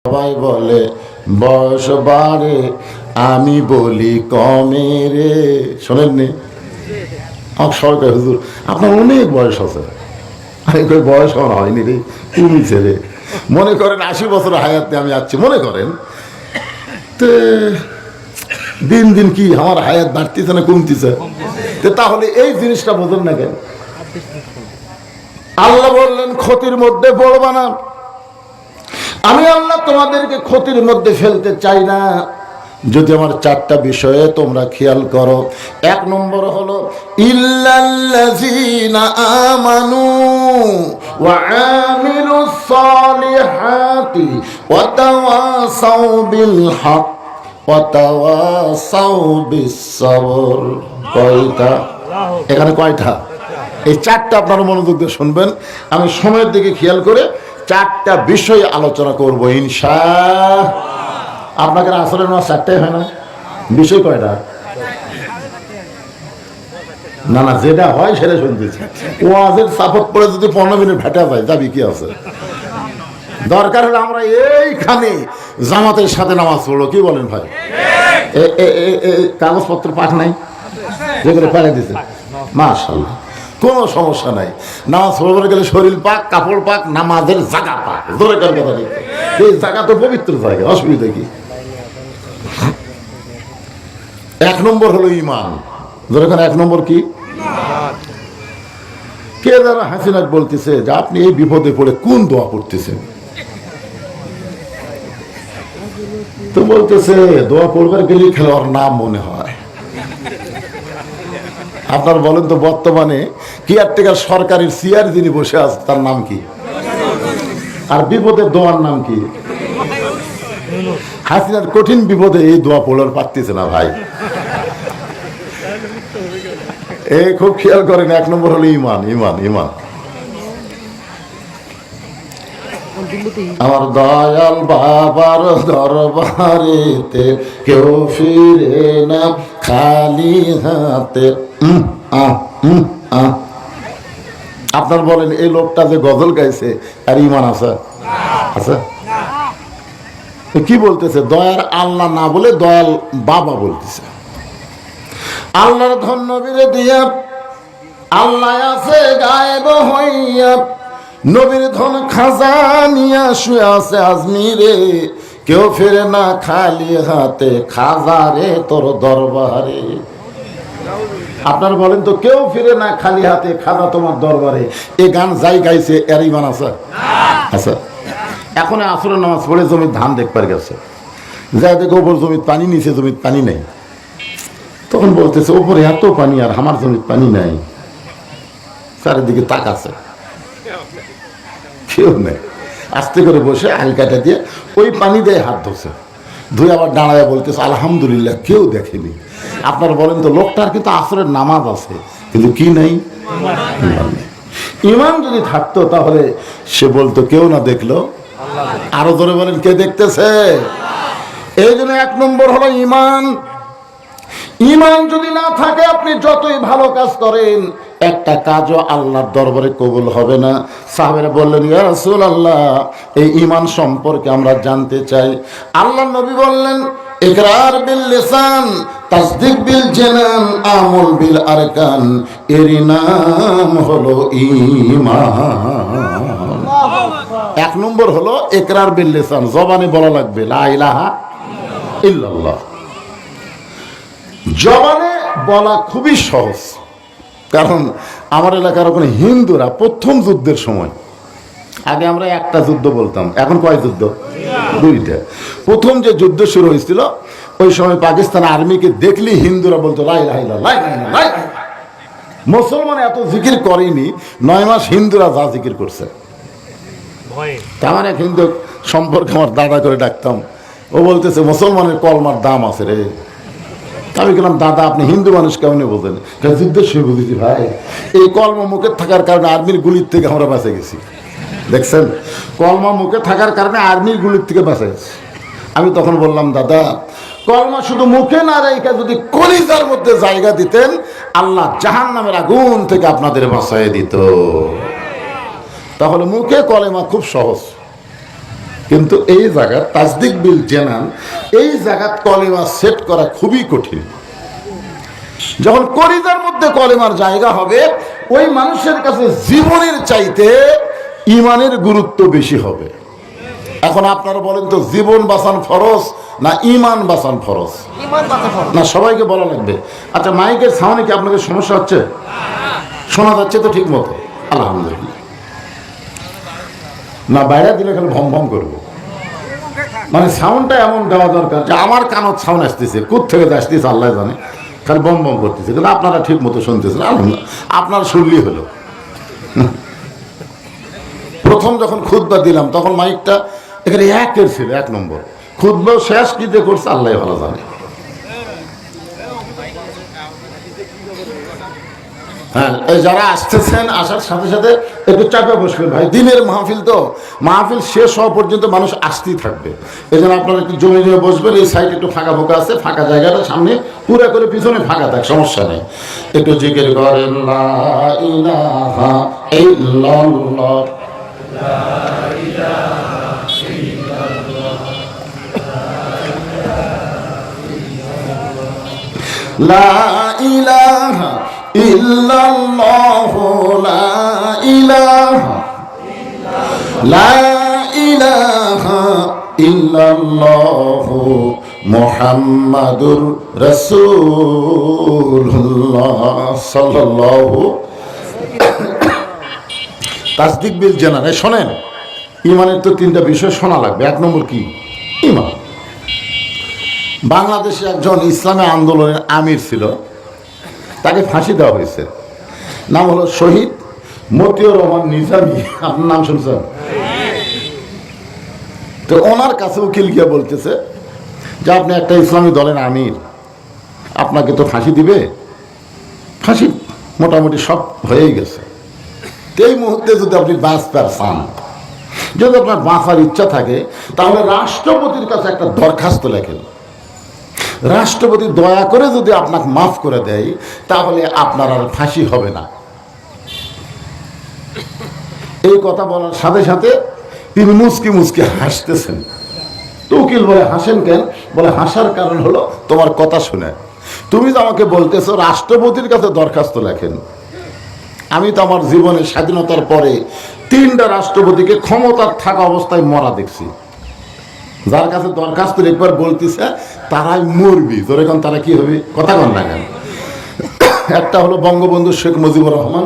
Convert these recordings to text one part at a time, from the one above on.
সবাই বলে বয়স বাড়ে, আমি বলি কমে রে। শোনেননি? আমার সরকার হুজুর আপনার অনেক বয়স আছে। আমি কই বয়স আমার হয়নি রে, কমিছে রে। মনে করেন 80 বছর হায়াতে আমি যাচ্ছি, মনে করেন তো দিন দিন কি আমার হায়াত বাড়তেছে না কমতেছে? তাহলে এই জিনিসটা বোঝেন না কেন? আল্লাহ বললেন ক্ষতির মধ্যে পড়বা না। আমি আল্লাহ তোমাদেরকে ক্ষতির মধ্যে ফেলতে চাই না, যদি আমার 4টা বিষয়ে তোমরা খেয়াল করো। 1 নম্বর হলো ইল্লাল্লাযীনা আমানু ওয়া আমিলুস সালিহাতি ওয়া তাওয়াসাউ বিল হক ওয়া তাওয়াসাউ বিস সবর। কয়টা? এখানে কয়টা? এই 4টা আপনারা মনোযোগ দিয়ে শুনবেন। আমি সময়ের দিকে খেয়াল করে 4টা বিষয় আলোচনা করব ইনশাআল্লাহ। আপনাকে আসলে নামাজ 4টাই হয় না? বিষয় কয়টা? না না, যেটা হয় সেটা শুনতেছি। ওয়াজের সাপোর্ট পড়ে যদি 15 মিনিট ভেটা যায় যাবি কি আছে? দরকার হলে আমরা এইখানে জামাতের সাথে নামাজ পড়লো, কি বলেন ভাই? কাগজপত্র পাক নাই, যেগুলো পাঠিয়ে দিতে মাশাআল্লাহ, কোনো সমস্যা নাই। নামাজ পড়তে গেলে শরীর পাক, কাপড় পাক, নামাজের জায়গা পাক। ধরে কার কথা লিখতে, এই জায়গা তো পবিত্র জায়গা, অসুবিধা কি? 1 নম্বর হলো ঈমান। ধরে 1 নম্বর কি? কে যারা হাসিনাক বলতেছে যে আপনি এই বিপদে পড়ে কোন দোয়া পড়তেছেন, তো বলতেছে দোয়া পড়বার গেলে খেলোয়াড় নাম মনে হয়। আপনার বলেন তো বর্তমানে কেয়ারটেকার সরকারের চেয়ার যিনি বসে আছে তার নাম কি? আর বিপদের দোয়ার নাম কি? হাসিনার কঠিন বিপদে এই দোয়া পড়ার পারতেছে না ভাই। এই খুব খেয়াল করেন। 1 নম্বর হলো ঈমান। ঈমান ঈমান আমার দয়াল বাবার দরবারেতে কেউ ফিরে না খালি হাতে। আপনার বলেন এই লোকটা যে গজল গাইছে আর ঈমান আছে? আছে? কি বলতেছে? দয়ার আল্লাহ না বলে দয়াল বাবা বলতেছে। আল্লাহর ধন নবীরে দিয়া আল্লাহ আছে গায়েব হইয়া, নবীর ধন খাজানিয়া শুয়ে আছে আজমিরে, কেউ ফেরে না খালি হাতে খাজারে তোর দরবারে। আপনার বলেন তো কেউ ফিরে না খালি হাতে খাজা তোমার দরবারে, এই গান যাই গাইছে এর ঈমান আছে? আচ্ছা, এখন আসরের নামাজ পড়ে জমির ধান দেখবার গেছে, যাই দেখো ওপর জমির পানি, নিচে জমির পানি নেই। তখন বলতেছে ওপরে এত পানি আর আমার জমির পানি নাই। চারিদিকে তাকাছে, কেউ নেই। আস্তে করে বসে আলকাটা দিয়ে ওই পানি দিয়ে হাত ধরছে, ধুয়ে আবার দাঁড়ায় বলতেছে আলহামদুলিল্লাহ কেউ দেখেনি। আপনার বলেন তো লোকটার কিন্তু আসরের নামাজ আছে কিন্তু কি নেই? ঈমান যদি থাকতো তাহলে সে বলতো কেউ না দেখলো। আরো ধরে বলেন কে দেখতেছে? এই জন্য 1 নম্বর হলো ঈমান। ঈমান যদি না থাকে আপনি যতই ভালো কাজ করেন একটা কাজও আল্লাহর দরবারে কবুল হবে না। সাহাবারা বললেন ইয়া রাসূলুল্লাহ এই ঈমান সম্পর্কে আমরা জানতে চাই। আল্লাহর নবী বললেন ইকরার বিল লিসান তাসদীক বিল জানান আমল বিল আরকান, এর নাম হলো ঈমান। 1 নম্বর হলো ইকরার বিল লিসান, জবানে বলা লাগবে লা ইলাহা ইল্লাল্লাহ। জবানে বলা খুবই সহজ, কারণ আমার এলাকার ওখানে হিন্দুরা প্রথম যুদ্ধের সময়, আগে আমরা একটা যুদ্ধ বলতাম, এখন কয় যুদ্ধ? 2টা। প্রথম যে যুদ্ধ শুরু হয়েছিল ওই সময় পাকিস্তান আর্মিকে দেখলি হিন্দুরা বলতো লা ইলাহা ইল্লাল্লাহ, লা ইলাহা ইল্লাল্লাহ। মুসলমান এত জিকির করেনি, 9 মাস হিন্দুরা যা জিকির করছে। আমার এক হিন্দু সম্পর্কে আমার দাদা করে ডাকতাম, ও বলতেছে মুসলমানের কলমার দাম আছে রে। আমি বললাম দাদা আপনি হিন্দু মানুষ কেমন বোঝেন? যুদ্ধের সময় বুঝেছি ভাই, এই কলমা মুখে থাকার কারণে আর্মির গুলির থেকে আমরা বাঁচে গেছি। দেখছেন, কলমা মুখে থাকার কারণে আর্মির গুলির থেকে বাঁচে গেছি। আমি তখন বললাম দাদা কলমা শুধু মুখে না রেখে যদি কলিজার মধ্যে জায়গা দিতেন আল্লাহ জাহান্নামের আগুন থেকে আপনাদের বাঁচায় দিত। তাহলে মুখে কলেমা খুব সহজ, কিন্তু এই জায়গা তাসদিক বিল জানান, এই জায়গা কলেমা সেট করা খুবই কঠিন। যখন কলিজার মধ্যে কলেমার জায়গা হবে, ওই মানুষের কাছে জীবনের চাইতে ইমানের গুরুত্ব বেশি হবে। এখন আপনারা বলেন তো, জীবন বাঁচান ফরজ না ইমান বাঁচান ফরজ? না, সবাইকে বলা লাগবে। আচ্ছা, মাইকের সাউন্ডে কি আপনাদের সমস্যা হচ্ছে? শোনা যাচ্ছে তো ঠিক মতো? আলহামদুলিল্লাহ। না, বাইরে দিলে খালি ভম ভম করবো, মানে সাউন্ডটা এমন দেওয়া দরকার যে আমার কানত সাউন্ড আসতেছে, কোত্থেকে আসতেছে আল্লাহ জানে, খালি বম বম করতেছে, কিন্তু আপনারা ঠিক মতো শুনতেছেন। আলহামদুলিল্লাহ, আপনারা শুনলেই হলো। প্রথম যখন খুতবা দিলাম তখন মাইকটা এখানে একের ছিল, 1 নম্বর। খুতবাও শেষ কি দিয়ে করছে আল্লাহ ভালো জানে। হ্যাঁ, এই যারা আসতেছেন, আসার সাথে সাথে একটু চাপে বসবেন ভাই, দিনের মাহফিল তো, মাহফিল শেষ হওয়া পর্যন্ত মানুষ আসতেই থাকবে। এই জন্য আপনারা একটু জমি জমে বসবেন। এই সাইড একটু ফাঁকা ফোঁকা আছে, ফাঁকা জায়গাটা সামনে পুরো করে, পিছনে ফাঁকা থাক, সমস্যা নেই। একটু জিকির করেন লা ইলাহা ইল্লাল্লাহ, লা ইলাহা ইল্লাল্লাহ, লা ইলাহা ইল্লাল্লাহ মুহাম্মাদুর রাসূলুল্লাহ সাল্লাল্লাহু। তাসদিক বিল জানান। শোনেন, ইমানের তো 3টা বিষয় শোনা লাগবে। 1 নম্বর কি? ইমান। বাংলাদেশে একজন ইসলামী আন্দোলনের আমির ছিল, তাকে ফাঁসি দেওয়া হয়েছে। নাম হলো শহীদ মতিউর রহমান নিজামী। আপনার নাম শুনছেন? তো ওনার কাছে উকিল গিয়ে বলতেছে যে আপনি একটা ইসলামী দলের আমির, আপনাকে তো ফাঁসি দিবে। ফাঁসি মোটামুটি সব হয়েই গেছে। এই মুহূর্তে যদি আপনি বাঁচতে চান, যদি আপনার বাঁচার ইচ্ছা থাকে, তাহলে রাষ্ট্রপতির কাছে একটা দরখাস্ত লেখেন। রাষ্ট্রপতি দয়া করে যদি আপনাকে মাফ করে দেয়, তাহলে আপনার আর ফাঁসি হবে না। এই কথা বলার সাথে সাথে তিনি মুচকি মুচকি হাসতেছেন। তো উকিল বলে, হাসেন কেন? বলে, হাসার কারণ হলো তোমার কথা শুনে। তুমি তো আমাকে বলতেছো রাষ্ট্রপতির কাছে দরখাস্ত লেখেন। আমি তো আমার জীবনে স্বাধীনতার পরে 3টা রাষ্ট্রপতিকে ক্ষমতার থাকা অবস্থায় মরা দেখছি। যার কাছে দরখাস্ত একবার বলতেছে তারাই মরবি। তোর এখন তারা কি হবে? কথা কন না কেন? একটা হলো বঙ্গবন্ধু শেখ মুজিবুর রহমান,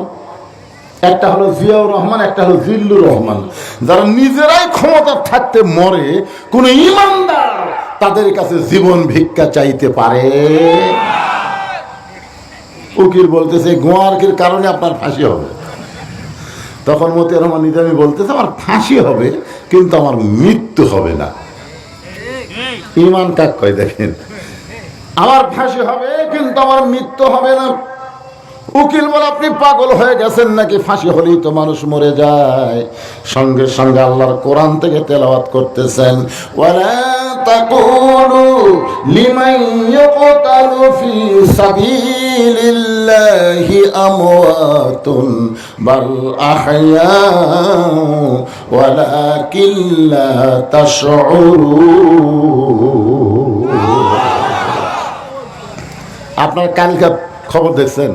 একটা হলো জিয়াউর রহমান, একটা হলো জিল্লুর রহমান। যারা নিজেরাই ক্ষমতা থাকতে মরে, কোন ইমানদার তাদের কাছে জীবন ভিক্ষা চাইতে পারে? উকিল বলতেছে গোয়ারকির কারণে আপনার ফাঁসি হবে। তখন মতিউর রহমান নিজামী বলতেছে আমার ফাঁসি হবে, কিন্তু আমার মৃত্যু হবে না। ইমান কাক কয় দেখেন, আমার ফাঁসি হবে কিন্তু আমার মৃত্যু হবে না। উকিল বলে, আপনি পাগল হয়ে গেছেন নাকি? ফাঁসি হলেই তো মানুষ মরে যায়। সঙ্গে সঙ্গে আল্লাহর কোরআন থেকে তেলাওয়াত করতেছেন, ওয়ালা তাকুলু লিমান ইয়াকতালু ফি সাবিলিল্লাহি আমওয়াতুন বাল আহইয়া ওয়ালাকিন লা তাশউরুন। আপনার কালকে খবর দেখছেন?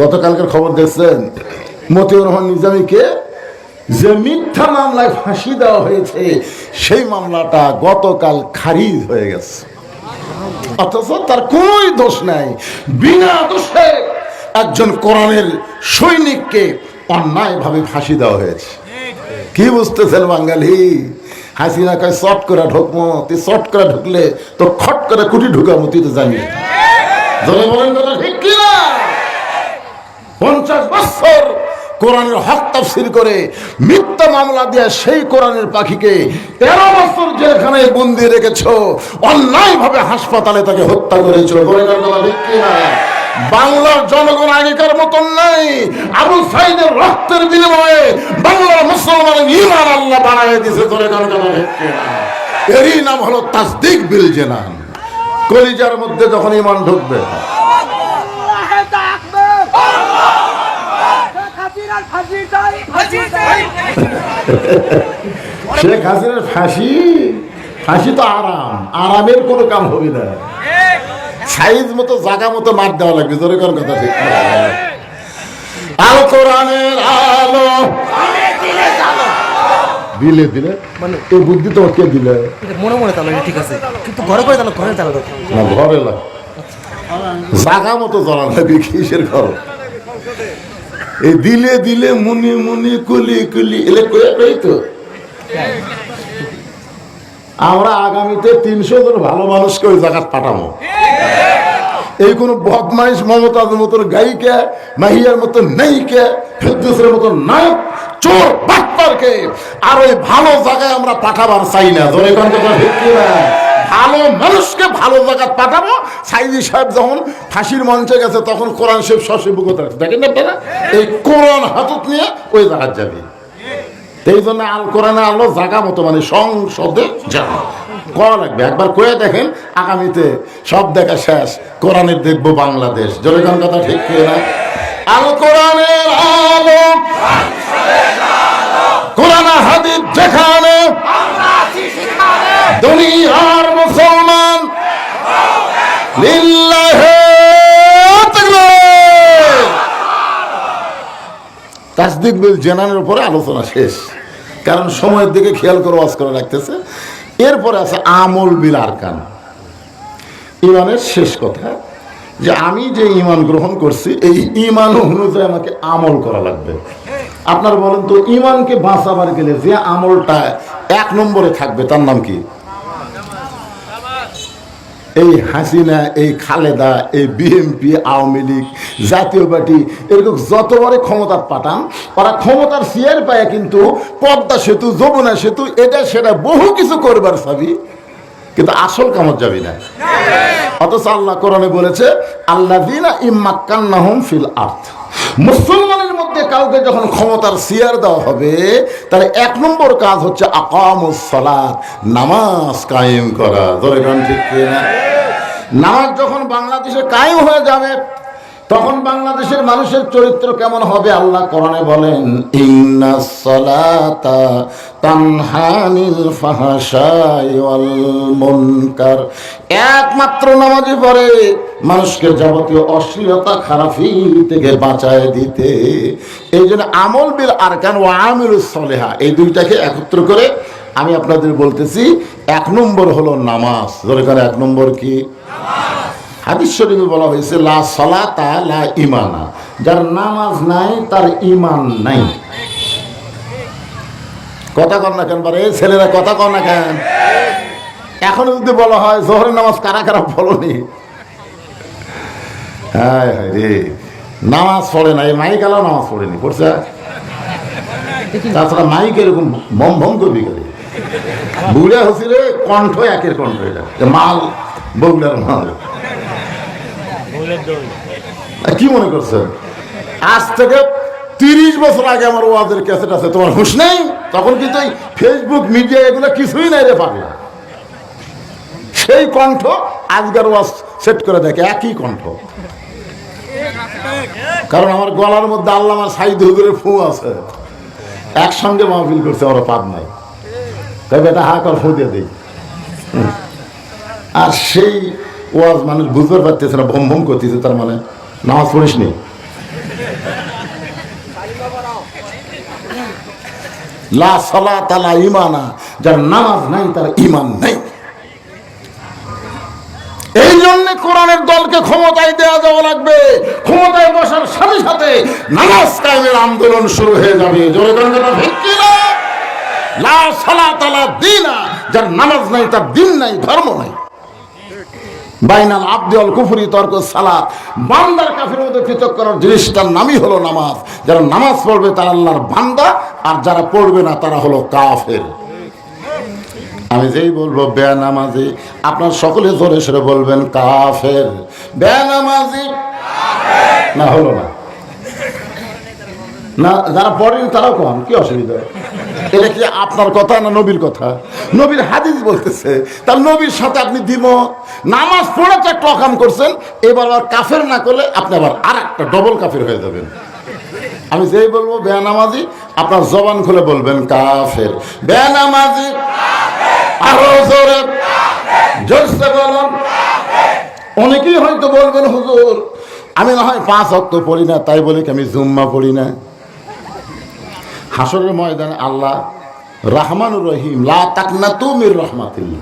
গতকালকের খবর দেখছেন? মতিউর রহমান নিজামীকে যে মিথ্যা মামলায় ফাঁসি দেওয়া হয়েছে, সেই মামলাটা গতকাল খারিজ হয়ে গেছে। অথচ তার কোন দোষ নাই। বিনা দোষে একজন কোরআনের সৈনিককে অন্যায়ভাবে ফাঁসি দেওয়া হয়েছে। কি বুঝতেছেন বাঙালি? হাসিনা কয় চট করে ঢুকমো, তুই চট করে ঢুকলে তো খট করে কুটি ঢুকামো, তুই তো জানি। বলেন কথা ঠিক কিনা? 50 বছর কোরআনের হক তাফসীর করে মিথ্যা মামলা দিয়ে সেই কোরআনের পাখিকে 13 বছর জেলখানায় বন্দি রেখেছো, অন্যায়ভাবে হাসপাতালে তাকে হত্যা করেছো। বাংলার জনগণ আগেকার মতন নাই। আবু সাইদের রক্তের বিনিময়ে বাংলার মুসলমানের ঈমান আল্লাহ বাড়ায় দিয়েছে। এরই নাম হলো তাসদিক বিল জানান। কলিজার মধ্যে যখন ঈমান ঢুকবে, ফাঁসি শেখ হাসিনার ফাঁসি, ফাঁসি তো আরাম, আরামের কোনো কাম হবে না, সাইজ মতো জায়গা মতো মার দেওয়া লাগবে। জোরে কোন কথা ঠিক? আল কোরআনের আলো দিলে দিলে মানে এই বুদ্ধি তো কে দিলে? মনে মনে তাহলে ঠিক আছে, কিন্তু ঘরে করে তাহলে ঘরে তাহলে না, ঘরে না, জাগা মতো জ্বলা লাগবে। কিসের ঘর? এই দিলে দিলে মুনি মুনি কুলি কুলি এলে কই তো আমরা আগামীতে 300 জন ভালো মানুষকে ওই জায়গা পাঠাবো। এই কোন বদমাইশ মমতাজের মতন গায়িকা, মাহিয়ার মতন নায়িকা, ফেরদৌসের মতন নায়ক, চোর বাটপারকে আর ওই ভালো জায়গায় আমরা পাঠাবার চাই না। ধরে কোন কথা ঠিক না? ভালো মানুষকে ভালো জায়গায় পাঠাবো। সাইদি সাহেব যখন ফাঁসির মঞ্চে গেছে তখন কোরআন শরীফ সশিবুগত রাখছে, দেখেন না আপনারা? এই কোরআন হাতত নিয়ে ওই জায়গায় যাবে। এই জন্য আল কোরআনে আলো জায়গা মতো মানে সংসদে যাবে করা লাগবে। একবার কয়ে দেখেন, আগামীতে সব দেখা শেষ, কোরআনের দেখবো বাংলাদেশ। জোরে কোন কথা ঠিক না? আল কোরআনের আলো, কোরআন হাদিস যেখানে, দুনিয়ার মুসলমান লিল্লাহি তাকবীর। তাসদিক বিল জানানের উপরে আলোচনা শেষ, কারণ সময়ের দিকে খেয়াল করে ওয়াজ করে রাখতেছে। এরপরে আছে আমল বিল আরকান, ইমানের শেষ কথা, যে আমি যে ইমান গ্রহণ করছি এই ইমান অনুযায়ী আমাকে আমল করা লাগবে। আপনার বলেন তো, ইমানকে বাঁচাবার গেলে যে আমলটা 1 নম্বরে থাকবে তার নাম কি? এই হাসিনা, এই খালেদা, এই বিএনপি, আওয়ামী লীগ, জাতীয় পার্টি, এরকম যতবারে ক্ষমতার পাঠান, ওরা ক্ষমতার চেয়ার পায় কিন্তু পদ্মা সেতু, যমুনা সেতু, এটা সেটা বহু কিছু করবার চাবি, কিন্তু আসল কামত যাবি না। অথচ আল্লাহ কোরআনে বলেছে, আল্লাযীনা ইম্মাক্কান্নাহুম ফিল আরদ, মুসলমানের মধ্যে কাউকে যখন ক্ষমতার চেয়ার দেওয়া হবে তাহলে 1 নম্বর কাজ হচ্ছে আকামুস সালাত, নামাজ কায়েম করা। ধরে গান ঠিক না? নামাজ যখন বাংলাদেশে কায়েম হয়ে যাবে তখন বাংলাদেশের মানুষের চরিত্র কেমন হবে? আল্লাহ কোরআনে বলেন, ইন্নাস সালাতা তানহা আনিল ফাহশাই ওয়াল মুনকার। একমাত্র নামাজই পড়ে মানুষকে যাবতীয় অশ্লীলতা, খারাপি থেকে বাঁচায় দিতে। এই জন্য আমল বিল আরকান ওয়া আমিলুস সলিহা, এই দুইটাকে একত্র করে আমি আপনাদের বলতেছি, 1 নম্বর হলো নামাজ। ধরে 1 নম্বর কি? হাদিস শরীফে বলা হয়েছে, লা সালাতা লা ঈমানা, যার নামাজ নাই তার ঈমান নাই। কথা কর না কেন বারে ছেলেরা, কথা কর না কেন? এখন যদি বলা হয় জোহরের নামাজ কারা কারা বলনি, হায় হায় রে, নামাজ পড়ে না, এই মাইক আলাও নামাজ পড়েনি, পড়ছে। তাছাড়া মাইক এরকম বম বম করবি করে, বুড়া হচ্ছি রে, কণ্ঠ একের কণ্ঠ, এটা মাল, বগুড়ার মাল। কি মনে করছেন? আজ থেকে 30 বছর আগে আমার ওয়াজের ক্যাসেট আছে, তোমার হুঁশ নেই? তখন কিন্তু এই ফেসবুক মিডিয়া এগুলো কিছুই নাই রে পাগলা। সেই কণ্ঠ আজকের ওয়াজ সেট করে দেখে, একই কণ্ঠ। কারণ আমার গলার মধ্যে আল্লামা সাইদ হুজুরের ফু আছে, একসঙ্গে মাহফিল করছে, ওরা পাপ নাই, তাই বেটা হা কর ফু দিয়ে দেই। আর সেই ওয়াজ মানুষ বুঝতে পারতেছে না, ভম ভম করতেছে, তার মানে নামাজ পড়িস নি। লা সালাতা লা ঈমানা, যার নামাজ নাই তার ঈমান নাই। এই জন্য কোরআনের দলকে ক্ষমতায় দেওয়া যাওয়া লাগবে। ক্ষমতায় বসার সাথে সাথে নামাজ কায়েমের আন্দোলন শুরু হয়ে যাবে। জোরে বলেন কথা ঠিক কি না? লা সালাতা লা দীনা, যার নামাজ নাই তার দিন নাই, ধর্ম নাই। বাইনাল আবদি ওয়াল কুফরি তরকুস সালাত, বান্দার কাফিরের মধ্যে পৃথক করার জিনিসটার নামই হলো নামাজ। যারা নামাজ পড়বে তারা আল্লাহর বান্দা, আর যারা পড়বে না তারা হলো কাফের। আমি যেই বলবো বেনামাজি, আপনার সকলে জোরে সরে বলবেন কাফের। বেনামাজি না, হলো না, না যারা পড়েন তারাও কন, কি অসুবিধা? এটা কি আপনার কথা না নবীর কথা? নবীর হাদিস বলতেছে, তার নবীর সাথে আপনি দ্বিমত। নামাজ পড়ে তো একটা অকাম করছেন, এবার আবার কাফের না করলে আপনি আবার আর একটা ডবল কাফের হয়ে যাবেন। আমি যেই বলবো বেনামাজি, আপনার জবান খুলে বলবেন কাফের। বেনামাজি আরো জোরে জোরসে বলুন। অনেকেই হয়তো বলবেন হুজুর আমি না হয় 5 ওয়াক্ত পড়ি না, তাই বলে কি আমি জুম্মা পড়ি না? হাসরের ময়দানে আল্লাহ রহমানুর রহিম, লা তাকনাতু মির রাহমাতিল্লাহ,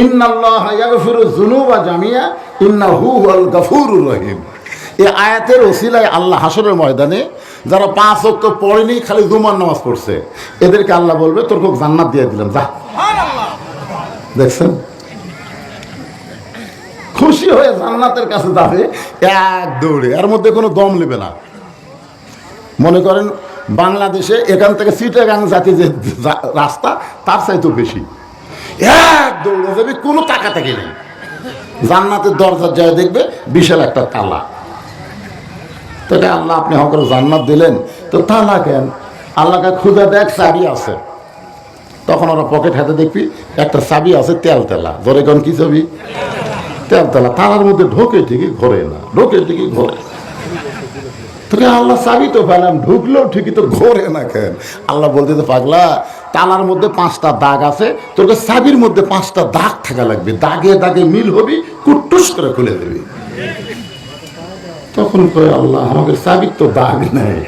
ইন্নাল্লাহা ইয়াগফিরু যুনুবা জামিয়া ইন্নাহু হুয়াল গফুরুর রহিম। এই আয়াতের ওসিলায় আল্লাহ হাসরের ময়দানে যারা 5 ওয়াক্ত পড়েনি, খালি জুমার নামাজ পড়ছে, এদেরকে আল্লাহ বলবে তোর খুব জান্নাত দিয়ে দিলাম, যা। দেখছেন, খুশি হয়ে জান্নাতের কাছে যাবে এক দৌড়ে, এর মধ্যে কোনো দম নেবে না। মনে করেন বাংলাদেশে এখান থেকে চিটাগাং জাতি যে রাস্তা, তার চাইতে বেশি, এক দৌড়ে যাবে, কোনো টাকা থেকে নেই। জান্নাতের দরজার যায় দেখবে বিশাল একটা তালা। তো আল্লাহ আপনি হকরে জান্নাত দিলেন, তো তালা কেন? আল্লাহকে খুঁজে দেখ চাবি আছে, তখন ওরা পকেট হাতে দেখবি একটা চাবি আছে তেলতেলা। ধরে কোন কি চাবি? তেলতেলা। তালার মধ্যে ঢোকে ঠিকই ঘোরে না, ঢোকে ঠিকই ঘোরে। তোকে আল্লাহ চাবি তো পেলাম, ঢুকলেও ঠিকই তো ঘোরে না কেন? আল্লাহ বলতে তো পাগলা, তালার মধ্যে 5টা দাগ আছে, তোকে চাবির মধ্যে 5টা দাগ থাকা লাগবে, দাগে দাগে মিল হবি, কুট্টুস করে খুলে দেবি। তখন কয় আল্লাহ আমাদের চাবির তো দাগ নেই,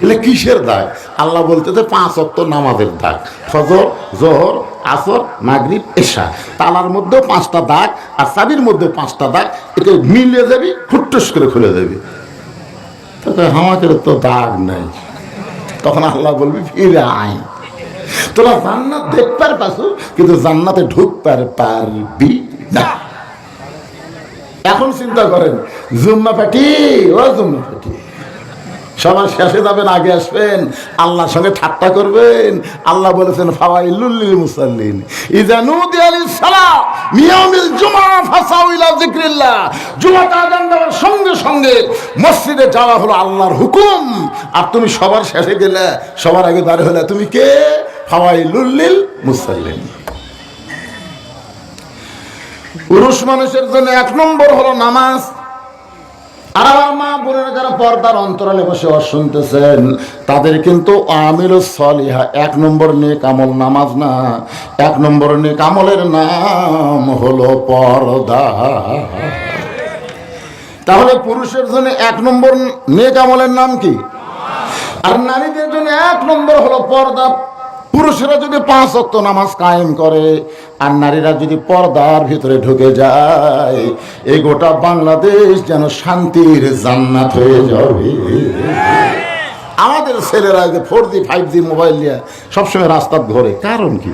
এলে কিসের দাগ? আল্লাহ বলতে 5 ওয়াক্ত নামাজের দাগ, ফজর, জোহর, আসর, মাগরিব, এশা। তালার মধ্যেও 5টা দাগ আর চাবির মধ্যে 5টা দাগ, একে মিলিয়ে যাবি, কুট্টুস করে খুলে দেবি। আমাদের তো দাগ নাই। তখন আল্লাহ বলবি ফিরে আয়, তোরা জান্নাত দেখবার পাশু, কিন্তু জান্নাতে ঢুকবার পারবি না। এখন চিন্তা করেন, জুম্মা পাটি ও জুম্মা পাটি, সবার শেষে যাবেন, আগে আসবেন, আল্লাহর সঙ্গে ঠাট্টা করবেন। আল্লাহ বলেছেন ফাওয়াইলুল লিল মুসাল্লিন ইযা নুদিয়া লিস-সালাহ মিন ইয়াউমিল জুমআহ ফাসাউ ইলা যিকরিল্লাহ। জুমাতে আযান দেওয়ার সঙ্গে সঙ্গে মসজিদে যাওয়া হলো আল্লাহর হুকুম। আর তুমি সবার শেষে গেলে, সবার আগে বের হলে, তুমি কে? ফাওয়াইলুল লিল মুসাল্লিন। পুরুষ মানুষের জন্য 1 নম্বর হলো নামাজ। আর আমার মা বোনেরা যারা পর্দার অন্তরালে বসে শুনতেছেন, তাদের কিন্তু আমিলুস সলিহা 1 নম্বর নেক আমল নামাজ না, 1 নম্বর নেক আমলের নাম হলো পর্দা। তাহলে পুরুষের জন্য 1 নম্বর নেক আমলের নাম কি? আর নারীদের জন্য 1 নম্বর হলো পর্দা। পুরুষেরা যদি 5 ওয়াক্ত নামাজ কায়েম করে আর নারীরা যদি পর্দার ভিতরে ঢুকে যায়, এই গোটা বাংলাদেশ যেন শান্তির জান্নাত হয়ে যাবে। আমাদের ছেলেরা যে 4G 5G মোবাইল নিয়ে সবসময় রাস্তার ঘোরে, কারণ কি?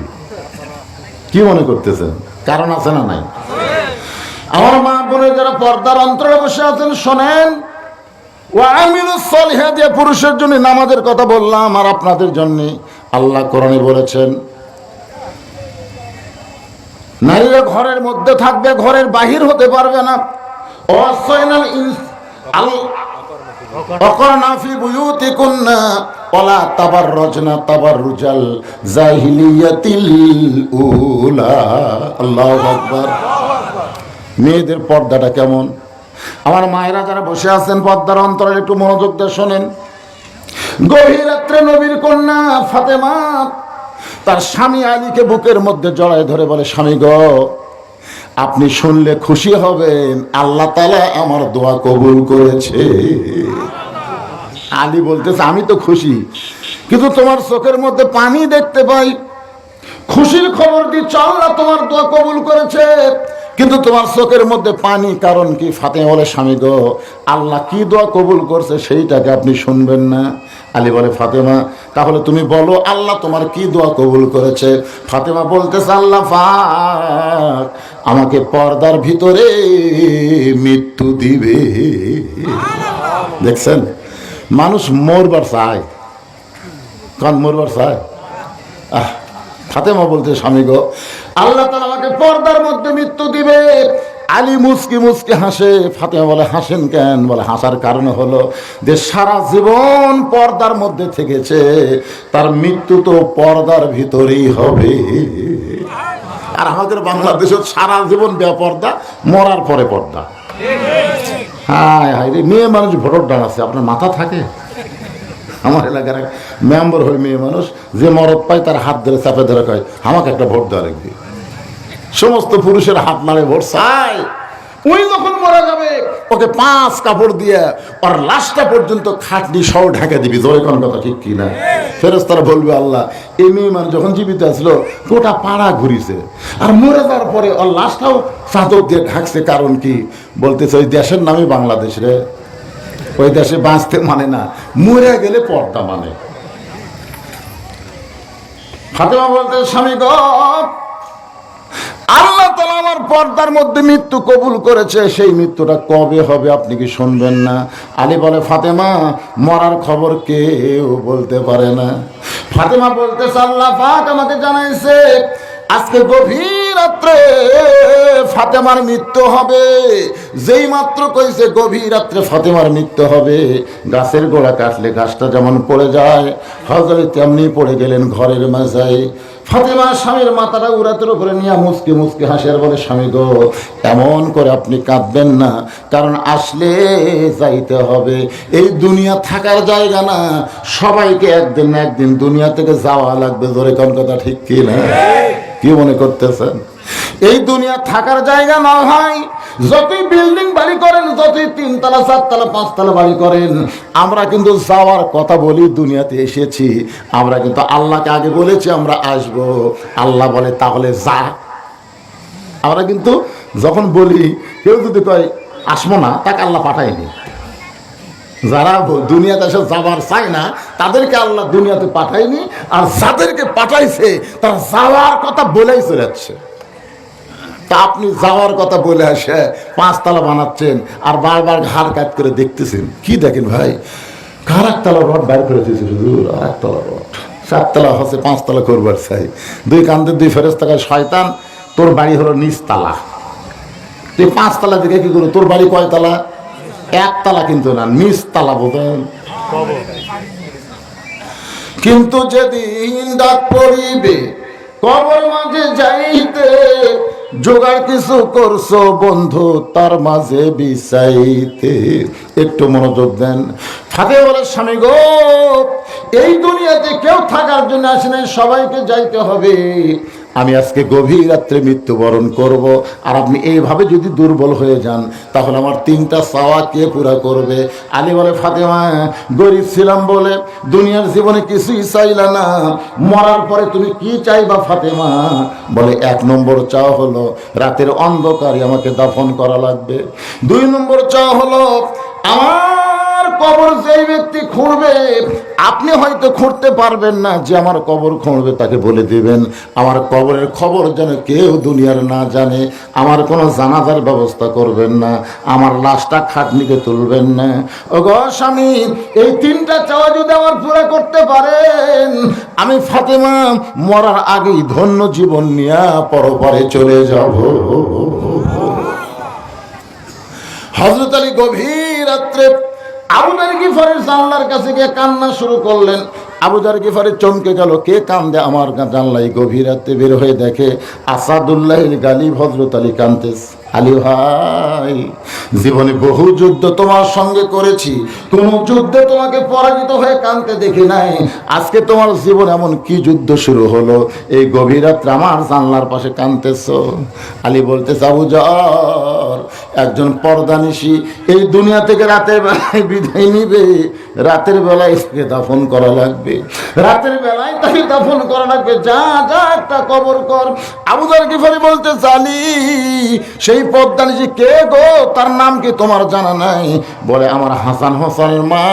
কি মনে করতেছেন? কারণ আছে না নাই? আমার মা বোনের যারা পর্দার অন্তরে বসে আছেন, শোনেন, ওয়ামিলুস সলিহাত, পুরুষের জন্য নামাজের কথা বললাম, আর আপনাদের জন্য আল্লাহ কোরআনে বলেছেন নারীরা ঘরের মধ্যে থাকবে, ঘরের বাহির হতে পারবে না। অকরনা ফি বুয়ুতিকুন্না ওয়ালা তাবাররাজনা তাবাররুজাল জাহিলিয়াতিল উলা। আল্লাহু আকবার। মেয়েদের পর্দাটা কেমন? আমার মায়েরা যারা বসে আছেন পর্দার অন্তরালে, একটু মনোযোগ দিয়ে শোনেন। গভীর রাত্রে নবীর কন্যা ফাতেমা তার স্বামী আলীকে বুকের মধ্যে জড়ায় ধরে বলে, স্বামী গো, আপনি শুনলে খুশি হবেন, আল্লাহ তাআলা আমার দোয়া কবুল করেছে। আলী বলতেছে, আমি তো খুশি, কিন্তু তোমার চোখের মধ্যে পানি দেখতে পাই। খুশির খবর দিচ্ছ, আল্লাহ তোমার দোয়া কবুল করেছে, কিন্তু তোমার চোখের মধ্যে পানি, কারণ কি? ফাতেমা বলে, স্বামী গো, আল্লাহ কি দোয়া কবুল করছে সেইটাকে আপনি শুনবেন না? আলী বলে, ফাতেমা তাহলে তুমি বলো, আল্লাহ তোমার কি দোয়া কবুল করেছে? ফাতেমা বলতেছে, আল্লাহ পাক আমাকে পর্দার ভিতরে মৃত্যু দিবে। দেখছেন, মানুষ মরবার চায়, কারণ মরবার চায়। ফাতেমা বলতে, স্বামী গো, আল্লাহ তাআলা আমাকে পর্দার মধ্যে মৃত্যু দিবে। আলী মুস্কি মুস্কি হাসে। ফাতেমা বলে, হাসেন কেন? বলে, হাসার কারণ হলো যে সারা জীবন পর্দার মধ্যে থেকেছে, তার মৃত্যু তো পর্দার ভিতরেই হবে। আর আমাদের বাংলাদেশে সারা জীবন বেপর্দা, মরার পরে পর্দা। হায় হায় রে, মেয়ে মানুষ ভোটর ডান আছে, আপনার মাথা থাকে? আমার এলাকার এক মেম্বার হয়ে মেয়ে মানুষ, যে মরদ পায় তার হাত ধরে চাপে ধরে কয় আমাকে একটা ভোট দেওয়া রাখবি। সমস্ত পুরুষের হাত নাড়ে ভোট চাই। ওই যখন মরা যাবে ওকে 5 কাপড় দিয়ে ওর লাশটা পর্যন্ত খাটনি সহ ঢাকা দিবি। জোরে কোন কথা ঠিক কিনা? ফেরেশতারা বলবে আল্লাহ এই মেয়ে মানুষ যখন জীবিত আসলো গোটা পাড়া ঘুরিছে, আর মরে যাওয়ার পরে ওর লাশটাও চাদর দিয়ে ঢাকছে। কারণ কি? বলতেছে ওই দেশের নামই বাংলাদেশ রে, ওই দেশে বাঁচতে মানে না, মরে গেলে পর্দা মানে। ফাতেমা বলতে স্বামী গো, আল্লাহ তাআলা আমার পর্দার মধ্যে মৃত্যু কবুল করেছে, সেই মৃত্যুটা কবে হবে আপনি কি শুনবেন না? আলী বলে ফাতেমা মরার খবর কেউ বলতে পারে না। ফাতেমা বলতেছে আল্লাহ পাক আমাকে জানাইছে আজকে গভীর রাত্রে ফাতেমার মৃত্যু হবে। যেই মাত্র কইছে গভীর রাত্রে ফাতেমার মৃত্যু হবে, গাছের গোড়া কাটলে গাছটা যেমন পড়ে যায় হযরত তেমনি পড়ে গেলেন ঘরের মাঝায়। ফাতেমা স্বামীর মাথাটা উড়াতের উপরে নিয়ে মুসকে মুসকে হাসে আর বলে স্বামী গো এমন করে আপনি কাঁদবেন না, কারণ আসলে যাইতে হবে। এই দুনিয়া থাকার জায়গা না, সবাইকে একদিন না একদিন দুনিয়া থেকে যাওয়া লাগবে। জোরে কোন কথা ঠিক কি না? কি মনে করতেছেন? এই দুনিয়া থাকার জায়গা না হয়, যতই বিল্ডিং বাড়ি করেন, যতই 3 তলা 4 তলা 5 তলা বাড়ি করেন, আমরা কিন্তু যাওয়ার কথা বলি। দুনিয়াতে এসেছি আমরা, কিন্তু আল্লাহকে আগে বলেছি আমরা আসব। আল্লাহ বলে তাহলে যা। আমরা কিন্তু যখন বলি কেউ যদি কয় আসবো না, তাকে আল্লাহ পাঠায়নি। যারা দুনিয়াতে এসে যাবার চায় না তাদেরকে আল্লাহ দুনিয়াতে পাঠায়নি, আর যাদেরকে পাঠাইছে তারা যাওয়ার কথা বলেই চলে যাচ্ছে। তা আপনি যাওয়ার কথা বলে আসে 5 তলা বানাচ্ছেন আর বারবার ঘাড় কাট করে দেখতেছেন। কি দেখেন ভাই? কার 1 তলা রড বাইর করে দিয়েছে, হুজুর 1 তলা রড 7 তলা হচ্ছে 5 তলা করবার চাই। 2 কান্দের 2 ফেরেশতা কয় শয়তান তোর বাড়ি হলো নিচ তলা, তুই 5 তলা দিকে কি করো? তোর বাড়ি কয় তলা? 1 তলা কিন্তু না, নিচ তলা বোঝেন। কিন্তু যেদিন ডাক পড়িবে কবর মাঝে যাইতে, জোগাড় কিছু করছো বন্ধু তার মাঝে বিছাইতে। একটু মনোযোগ দেন। ফাতেমা বলে স্বামী গো এই দুনিয়াতে কেউ থাকার জন্য আসে নাই, সবাইকে যাইতে হবে। আমি আজকে গভীর রাত্রে মৃত্যুবরণ করব, আর আপনি এইভাবে যদি দুর্বল হয়ে যান তাহলে আমার 3টা চাওয়া কে পুরা করবে? আলী বলে ফাতেমা গরিব ছিলাম বলে দুনিয়ার জীবনে কিছুই চাইলা না, মরার পরে তুমি কি চাইবা ফাতেমা? বলে 1 নম্বর চাওয়া হলো রাতের অন্ধকারে আমাকে দাফন করা লাগবে। 2 নম্বর চাওয়া হলো আমার কবর যেই ব্যক্তি খুঁড়বে, আপনি হয়তো খুঁড়তে পারবেন না, যে আমার কবর খুঁড়বে তাকে বলে দিবেন আমার কবরের খবর যেন কেউ দুনিয়ার না জানে। আমার কোনো জানাজার ব্যবস্থা করবেন না, আমার লাশটা খাটনিকে তুলবেন না। ও গো স্বামী এই 3টা চাওয়া যদি আমার পুরো করতে পারেন, আমি ফাতেমা মরার আগেই ধন্য জীবন নিয়ে পরপারে চলে যাব। হযরত আলী গভীর রাত্রে আবু যার গিফারের জানলার কাছে গিয়ে কান্না শুরু করলেন। আবু যার গিফারে চমকে গেল, কে কান্দে আমার জানলাই? গভীর রাতে বের হয়ে দেখে আসাদুল্লাহ গালিব হযরত আলী কাঁদতেছে। আলী ভাই জীবনে বহু যুদ্ধ তোমার সঙ্গে করেছি, কোন যুদ্ধে তোমাকে পরাজিত হয়ে কাঁদতে দেখি নাই। আজকে তোমার জীবন এমন কি যুদ্ধ শুরু হলো এই গভীর রাত্রে আমার জানলার পাশে কাঁদতেছো? আলী বলতেছে আবু যার একজন পর্দানিশী এই দুনিয়া থেকে রাতের বেলায় বিদায় নিবে, রাতের বেলায় তাকে দাফন করা লাগবে, রাতের বেলায় তাকে দাফন করা লাগবে, যা যা একটা কবর কর। আবু যার গিফারি বলতে আলী সেই পর্দানিশী কে গো? তার নাম কি তোমার জানা নাই? বলে আমার হাসান হোসেনের মা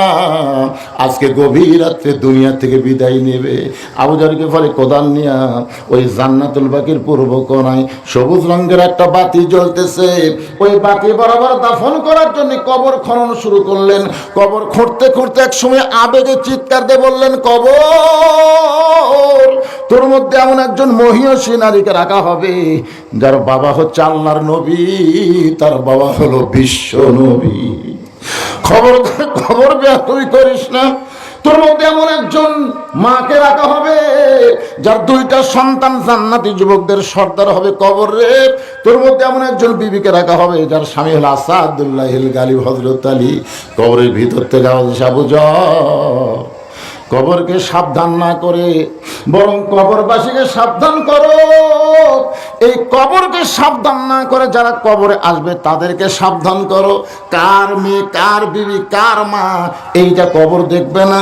আজকে গভীর রাত্রে দুনিয়া থেকে বিদায় নেবে। আবু যার গিফারি কোদাল নিয়া ওই জান্নাতুল বাকির পূর্ব কোণায় সবুজ রঙের একটা বাতি জ্বলতেছে, ওই বাতি বরাবর দাফন করার জন্য কবর খনন শুরু করলেন। কবর খুঁড়তে খুঁড়তে এক সময় আবেগে চিৎকার দিয়ে বললেন কবর তোর মধ্যে এমন একজন মহিয়সী নারীকে রাখা হবে যার বাবা হচ্ছে আল্লাহর নবী, তার বাবা হলো বিশ্ব নবী। খবর তুই করিস না, তোর মধ্যে এমন একজন মাকে রাখা হবে যার 2টা সন্তান জান্নাতি যুবকদের সর্দার হবে। কবর রে তোর মধ্যে এমন একজন বিবিকে রাখা হবে যার স্বামী হলো আসাদুল্লাহ গালিব হযরত আলী। কবরের ভিতর থেকে আবু যার কবরকে সাবধান না করে বরং কবরবাসীকে সাবধান করো। এই কবরকে সাবধান না করে যারা কবরে আসবে তাদেরকে সাবধান করো। কার মেয়ে, কার বিবি, কার মা, এইটা কবর দেখবে না।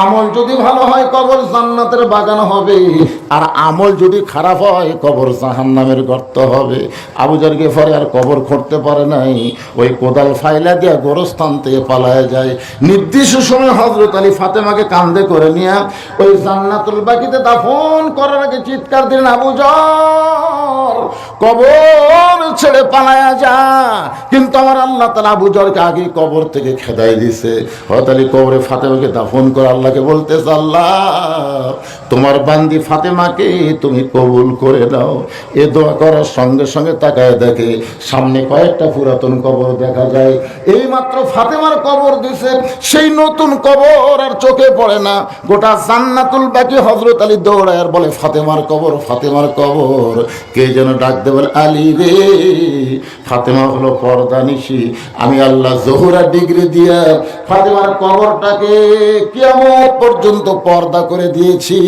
আমল যদি ভালো হয় কবর জান্নাতের বাগান হবে, আর আমল যদি খারাপ হয় কবর জাহান্নামের গর্ত হবে। আবু যর গিফারি আর কবর করতে পারে নাই, ওই কোদাল ফাইলা দিয়া গোরস্থান থেকে পালায় যায়। নির্দিষ্ট সময় হযরত আলী ফাতেমাকে কাঁধে করে নিয়ে ওই জান্নাতুল বাকিতে দাফন করার আগে চিৎকার দিলেন, আবু যর কবর ছেড়ে পালায়া যা। কিন্তু আমার আল্লাহ তাআলা আবু যরকে আগে কবর থেকে খেদাই দিয়েছে। হযরত আলী কবরে ফাতেমাকে দাফন করে আল্লাহকে বলতেছে, আল্লাহ তোমার বান্দি ফাতেমাকে তুমি কবুল করে দাও। এ দোয়া করার সঙ্গে সঙ্গে তাকায় দেখে সামনে কয়েকটা পুরাতন কবর দেখা যায়। এই মাত্র ফাতেমার কবর দিছে, সেই নতুন কবর আর চোখে পড়ে না। গোটা জান্নাতুল বাকি হযরত আলী দৌড়ায় আর বলে, ফাতেমার কবর, ফাতেমার কবর। কে যেন ডাক দে বলে, আলী রে। ফাতেমা হলো পর্দানিশী। আমি আল্লাহ জোহরা ডিগ্রি দিয়া ফাতেমার কবরটাকে কিয়ামত পর্যন্ত পর্দা করে দিয়েছি।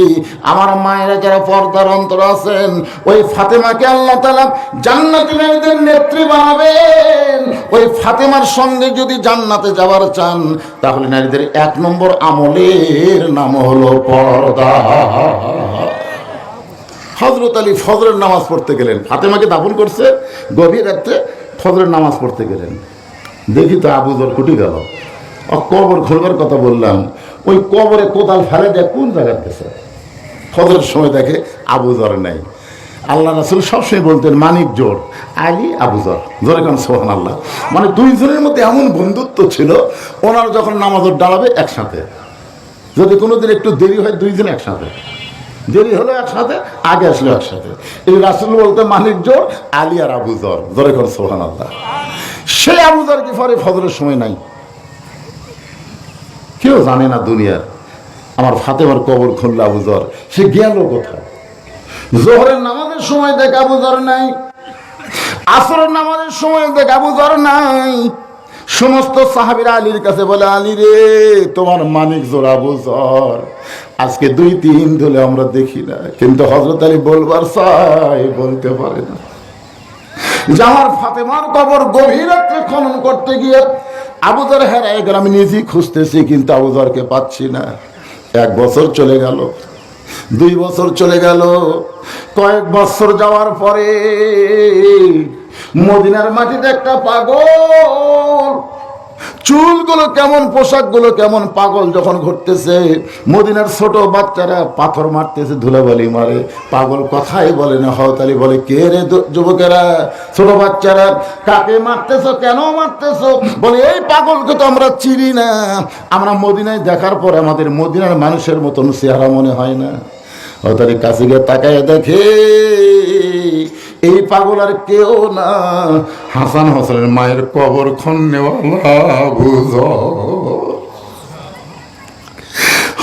আমার মায়েরা যারা পর্দার অন্তর আছেন, ওই ফাতেমাকে আল্লাহ তাআলা জান্নাতি নারীদের নেত্রী বানাবেন। ওই ফাতেমার সঙ্গে যদি জান্নাতে যাওয়ার চান, তাহলে নারীদের 1 নম্বর আমলের নাম হলো পর্দা। হযরত আলী ফজরের নামাজ পড়তে গেলেন, ফাতেমাকে দাফন করছে, গভীর রাতে ফজরের নামাজ পড়তে গেলেন। দেখি তো আবু যর কুটি গেল। কবর খোলবার কথা বললাম, ওই কবরে কোদাল ফেলে দেয় কোন জায়গায় গেছে। ফজরের সময় দেখে আবু যর নাই। আল্লাহ রাসূল সবসময় বলতেন, মানিক জোর আলী আবু যর, জোরে কারণ সুবহানাল্লাহ। মানে দুইজনের মধ্যে এমন বন্ধুত্ব ছিল, ওনারা যখন নামাজের দাঁড়াবে একসাথে, যদি কোনোদিন একটু দেরি হয় দুইজন একসাথে, দেরি হলো একসাথে, আগে আসলো একসাথে। এই রাসূল বলতে মানিক জোর আলী আর আবু যর, জোরে কারণ সুবহানাল্লাহ। সেই আবু যর গিফারি ফজরের সময় নাই, কেউ জানে না দুনিয়ার। আমার ফাতেমার কবর খুলল আবু যর, সে গেল কোথায়? জোহরের নামাজের সময় দেখ আবু যর নাই, আসরের নামাজের সময় দেখ আবু যর নাই। সমস্ত সাহাবীরা আলীর কাছে বলে, আলী রে তোমার মানিক জোর আবু যর আজকে 2-3 ধরে আমরা দেখি না। কিন্তু হযরত আলী বলবার চাই, বলতে পারে না। যে আমার ফাতেমার কবর গভীর রাত্রে খনন করতে গিয়ে আবু যর হেরায় গেল, আমি নিজেই খুঁজতেছি কিন্তু আবু যরকে পাচ্ছি না। 1 বছর চলে গেল, 2 বছর চলে গেল। কয়েক বছর যাওয়ার পরে মদিনার মাটিতে একটা পাগল, চুলগুলো কেমন, পোশাকগুলো কেমন, পাগল যখন ঘুরতেছে, মদিনার ছোট বাচ্চারা পাথর মারতেছে, ধুলাবালি মারে, পাগল কথাই বলে না। হযরত আলী বলে, কে রে যুবকেরা, ছোট বাচ্চারা, কাকে মারতেছো, কেন মারতেছো? বলে, এই পাগলকে তো আমরা চিনি না, আমরা মদিনায় দেখার পর আমাদের মদিনার মানুষের মতন চেহারা মনে হয় না। হযরত আলী কাছে গিয়ে তাকায় দেখে এই পাগল আর কেউ না, হাসান হোসেনের মায়ের কবর খন্নেওয়ালা আবু যর।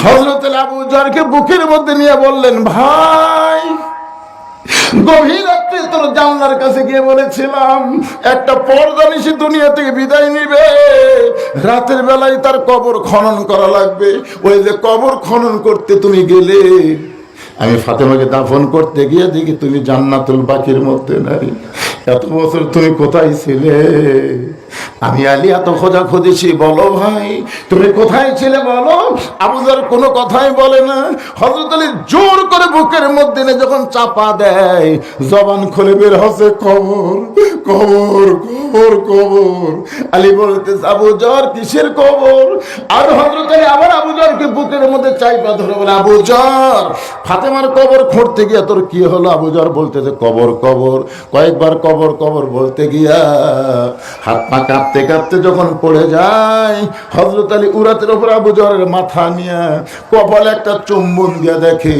হযরত আবু যরকে বুকের মধ্যে নিয়ে বললেন, ভাই গভীর রাত্রে তোর জানলার কাছে গিয়ে বলেছিলাম একটা পর্দানিশী দুনিয়া থেকে বিদায় নিবে, রাতের বেলায় তার কবর খনন করা লাগবে। ওই যে কবর খনন করতে তুমি গেলে, আমি ফাতেমাকে দাফন করতে গিয়ে দেখি তুমি জান্নাতুল বাকির মধ্যে নাই। এত বছর তুমি কোথায় ছিলে? আমি আলী এত খোঁজা খুঁজেছি, বলো ভাই তুমি কোথায় ছিলে বলো। আবু যর কোনো কথাই বলে না। হযরত আলী জোর করে বুকের মধ্যে যখন চাপা দেয়, জবান খুলে বের হচ্ছে কবর, কবর, কবর, কবর। আলী বলতে, আবু যর কিসের কবর? আর হযরত আলী আবার আবু যরকে বুকের মধ্যে চাইপা ধরে বলে, আবু যর ফাতেমার কবর খুঁড়তে গিয়া তোর কি হলো? আবু যর বলতেছে, কবর, কবর। কয়েকবার কবর, কবর বলতে গিয়া হাত পা কাঁপতে কাঁপতে যখন পড়ে যায়, হযরত আলী উরাতের উপর আবু যরের মাথা নিয়ে কপালে একটা চুম্বন দিয়ে দেখে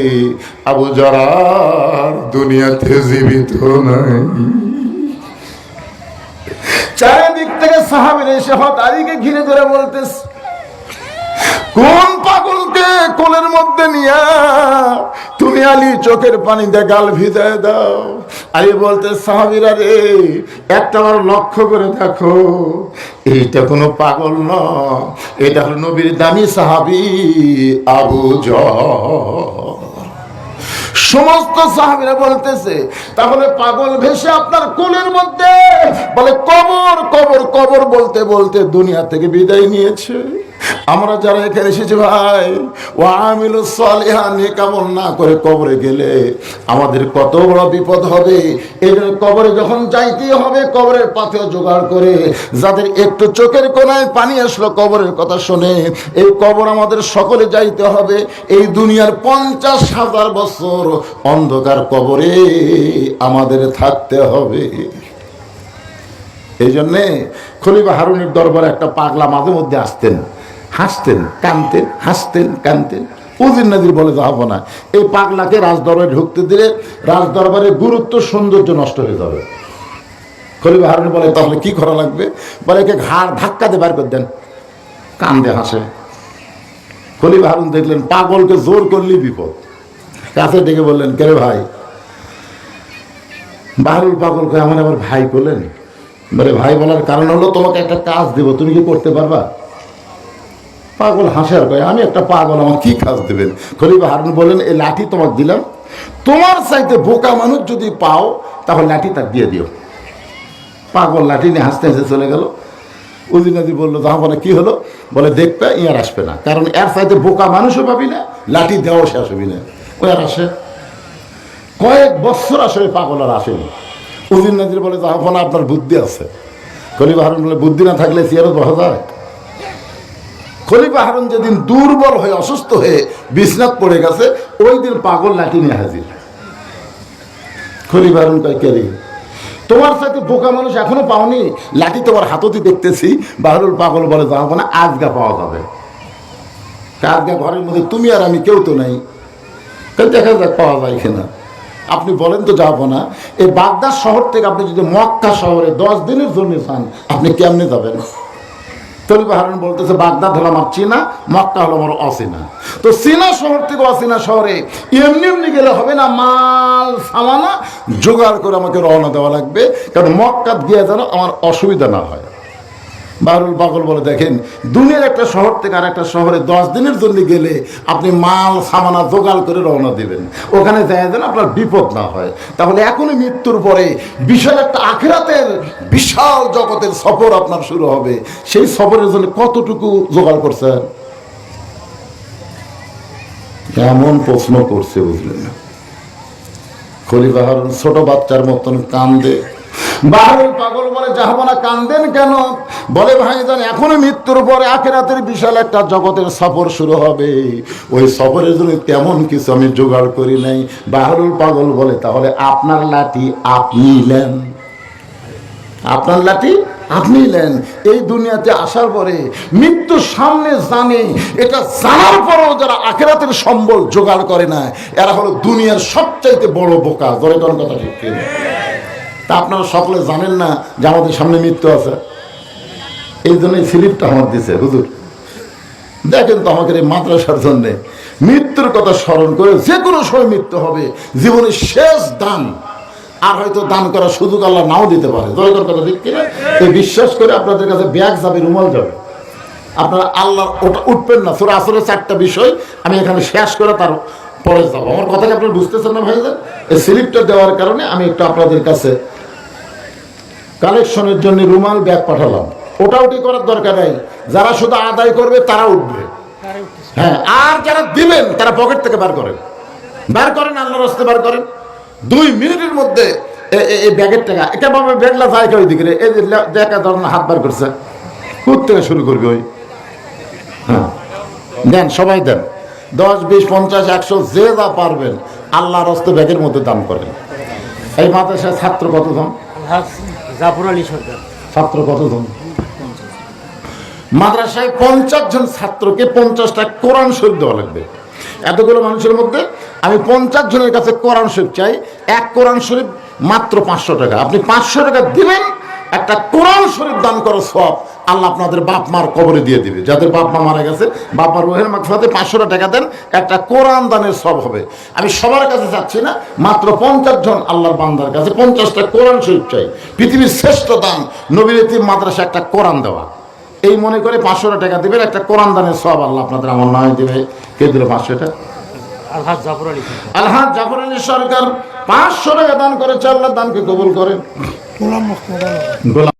আবু যর আর দুনিয়াতে জীবিত নাই। চারিদিক থেকে সাহাবীরা এসে হযরত আলীকে ঘিরে ধরে বলতেছে, কোন পাগলকে কোলের মধ্যে নিয়া তুমি আলী চোখের পানিতে গাল ভিজায় দাও। আলী বলতে সাহাবীরা রে, একটা বার লক্ষ্য করে দেখো, এইটা কোনো পাগল নয়, এটা হলো নবীর দামি সাহাবী আবু যর। সমস্ত সাহাবীরা বলতেছে তাহলে পাগল ভেসে আপনার কোলের মধ্যে, বলে কবর কবর কবর বলতে বলতে দুনিয়া থেকে বিদায় নিয়েছে। আমরা যারা এখানে এসেছি ভাই, ও আমিলুস সালিহান নেক আমল না করে কবরে গেলে আমাদের কত বড় বিপদ হবে। এই কবরে যখন যাইতেই হবে, কবরের পাথর জোগাড় করে, যাদের একটু চোখের কোনায় পানি আসলো কবরের কথা শুনে, এই কবর আমাদের সকলে যাইতে হবে। এই দুনিয়ার 50,000 বছর অন্ধকার কবরে আমাদের থাকতে হবে। এই জন্যে খলিফা হারুনের দরবারে একটা পাগলা মাঝে মধ্যে আসতেন, হাসতেন কানতেন, হাসতেন কানতেন। উজির নাজির বলে যাবো না, এই পাগলাকে রাজদরবারে ঢুকতে দিলে রাজদরবারের গুরুত্ব সৌন্দর্য নষ্ট হয়ে যাবে। খলিফা হারুন বলে তাহলে কি করা লাগবে? বলে একে ঘাড় ধাক্কা দিয়ে বার করে দেন, কান্দে হাসে। খলিফা হারুন দেখলেন পাগলকে জোর করলেই বিপদ, কাছে ডেকে বললেন, কে রে ভাই? বাহরুল পাগলকে আমার আবার ভাই বললেন। বলে ভাই বলার কারণ হলো তোমাকে একটা কাজ দেবো, তুমি কি করতে পারবা? পাগল হাসে, আমি একটা পাগল, আমার কি কাজ দেবেন? খলিফা হারুন বললেন, এই লাঠি তোমাকে দিলাম, তোমার চাইতে বোকা মানুষ যদি পাও তাহলে লাঠি তার দিয়ে দিও। পাগল লাঠি নিয়ে হাসতে হাসতে চলে গেল। উজির নাজির বললো যাবো না, কি হলো? বলে দেখবে ইয়ার আসবে না, কারণ এর চাইতে বোকা মানুষও পাবি না, লাঠি দেওয়াও শেষ হবি না। ও আর আসে কয়েক বছর আসলে পাগল আর আসেনি। উজির নাজির বলে যাবো না, আপনার বুদ্ধি আছে। খলিফা হারুন বলে বুদ্ধি না থাকলে চেয়ারও বসা যায়? খলিফা হারুন যেদিন দুর্বল হয়ে অসুস্থ হয়ে বিছনাত পড়ে গেছে, ওই দিন পাগল লাঠি নিয়ে হাজির। খলিফা হারুন কয়, কে রে? তোমার সাথে বোকা মানুষ এখনো পাওনি, লাঠি তোমার হাততি দেখতেছি। বাহরুল পাগল বলে যাবো না, আজগা পাওয়া যাবে। আজগা ঘরের মধ্যে তুমি আর আমি কেউ তো নাই, দেখা যাক পাওয়া যায় কিনা। আপনি বলেন তো যাবো না। এই বাগদাদ শহর থেকে আপনি যদি মক্কা শহরে 10 দিনের জন্য চান, আপনি কেমনে যাবেন? খলিফা হারুন বলতেছে বাগদাদ হলো আমার চীনা, মক্কা হলো আমার অচেনা। তো চীনা শহর থেকে অচেনা শহরে এমনি এমনি গেলে হবে না, মাল সামানা জোগাড় করে আমাকে রওনা দেওয়া লাগবে, কারণ মক্কাত গিয়ে যেন আমার অসুবিধা না হয়। বাহরুল পাগল বলে দেখেন, দুনিয়ার একটা শহর থেকে আর একটা শহরে 10 দিনের জন্য গেলে আপনি মাল সামানা জোগাড় করে রওনা দিবেন, ওখানে যায় যেন আপনার বিপদ না হয়। তাহলে এখনই মৃত্যুর পরে বিশাল একটা আখিরাতের বিশাল জগতের সফর আপনার শুরু হবে। সেই সফরের জন্য কতটুকু জোগাড় করছেন? এমন প্রশ্ন করছে, বুঝলেন না? খলিফা হারুন ছোট বাচ্চার মতন কান্দে। বাহরুল পাগল বলে যাবো না, কান্দেন কেন? বলে ভাইজান এখনো মৃত্যুর পরে আখিরাতের বিশাল একটা জগতের সফর শুরু হবে, ওই সফরের জন্য তেমন কিছু আমি জোগাড় করি নাই। বাহরুল পাগল বলে তাহলে আপনার লাঠি আপনি নেন, আপনার লাঠি আপনি নেন। এই দুনিয়াতে আসার পরে মৃত্যুর সামনে জানে, এটা জানার পরেও যারা আখিরাতের সম্বল জোগাড় করে না, এরা হলো দুনিয়ার সবচাইতে বড় বোকা। ধরে কোন কথা ঠিক কিনা? তা আপনারা সকলে জানেন না যে আমাদের সামনে মৃত্যু আছে? এই জন্য এই স্লিপটা আমার দিছে হুজুর। দেখেন তো আমাকে এই মাদ্রাসার জন্যে মৃত্যুর কথা স্মরণ করে, যে কোনো সময় মৃত্যু হবে, জীবনের শেষ দান, আর হয়তো দান করার সুযোগ আল্লাহ নাও দিতে পারে। দরকার কথা ঠিক কিনা? এই বিশ্বাস করে আপনাদের কাছে ব্যাগ যাবে, রুমাল যাবে, আপনারা আল্লাহ ওটা উঠবেন না। সূরা আসরের 4টা বিষয় আমি এখানে শেষ করে তার পরে যাবো। আমার কথাকে আপনারা বুঝতেছেন না ভাইজান? এই স্লিপটা দেওয়ার কারণে আমি একটু আপনাদের কাছে কালেকশনের জন্য রুমাল ব্যাগ পাঠালাম। ওটা উঠি করার দরকার নাই, যারা শুধু আদায় করবে তারা উঠবে। হ্যাঁ, আর যারা দিবেন তারা পকেট থেকে বার করেন, বার করেন, আল্লাহর রাস্তায় বার করেন। 2 মিনিটের মধ্যে এই ব্যাগের টাকা একেভাবে ব্যাগলা যায় ওই দিকে, এই যে দেখা ধরনের হাত বার করছে, কোথা থেকে শুরু করবে? ওই হ্যাঁ দেন, সবাই দেন, 10, 20, 50, 100 যে যা পারবেন আল্লাহর রাস্তায় ব্যাগের মধ্যে দান করেন। এই মাদ্রাসার ছাত্র কতজন? জাফর আলী সরকার। ছাত্র কতজন? মাদ্রাসায় 50 জন ছাত্রকে 50টা কোরআন শরীফ দেওয়া লাগবে। এতগুলো মানুষের মধ্যে আমি 50 জনের কাছে কোরআন শরীফ চাই। এক কোরআন শরীফ মাত্র 500 টাকা। আপনি 500 টাকা দিবেন, একটা কোরআন শরীফ দান করার সওয়াব আল্লাহ আপনাদের বাপ মার কবরে দিয়ে দিবে। যাদের বাপ মা মারা গেছে, বাপ মার রুহের মাগফিরাতে 500 টাকা দেন, একটা কোরআন দানের সব হবে। আমি সবার কাছে চাচ্ছি না, মাত্র 50 জন আল্লাহর বান্দার কাছে 50টা কোরআন শরীফ চাই। পৃথিবীর শ্রেষ্ঠ দান নবীর এতিম মাদ্রাসা একটা কোরআন দেওয়া। এই মনে করে 500 টাকা দিবেন, একটা কোরআন দানের সব আল্লাহ আপনাদের আমার নয় দেবে। কে দিল 500 টাকা? আলহাজ জাফর আলী সরকার। আলহাজ জাফর আলী সরকার 500 টাকা দান করেছে। আল্লাহ দানকে কবুল করেন। গোলাম